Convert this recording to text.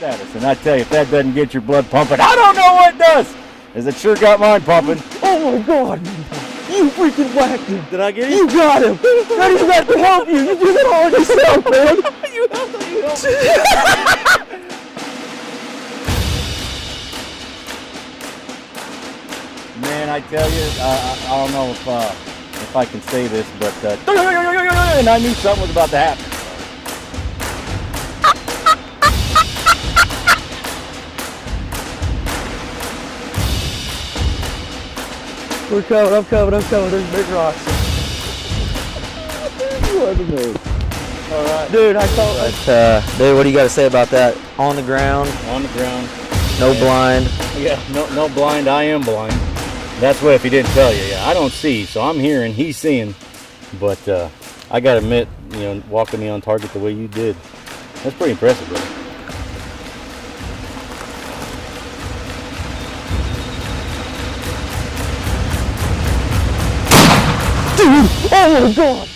status. And I tell you, if that doesn't get your blood pumping, I don't know what does. As it sure got mine pumping. Oh my God! You freaking whacked him! Did I get him? You got him! I didn't have to help you! You did it all yourself, man! You helped me. Man, I tell you, I don't know if I can say this, but and I knew something was about to happen. We're coming, I'm coming. There's big rocks. All right, Dude, I thought. Dude, what do you got to say about that? On the ground, on the ground. no blind. Yeah, no blind. I am blind. That's what if he didn't tell you. Yeah, I don't see, so I'm hearing, he's seeing. But I gotta admit, walking me on target the way you did, that's pretty impressive, brother. Dude, oh my God!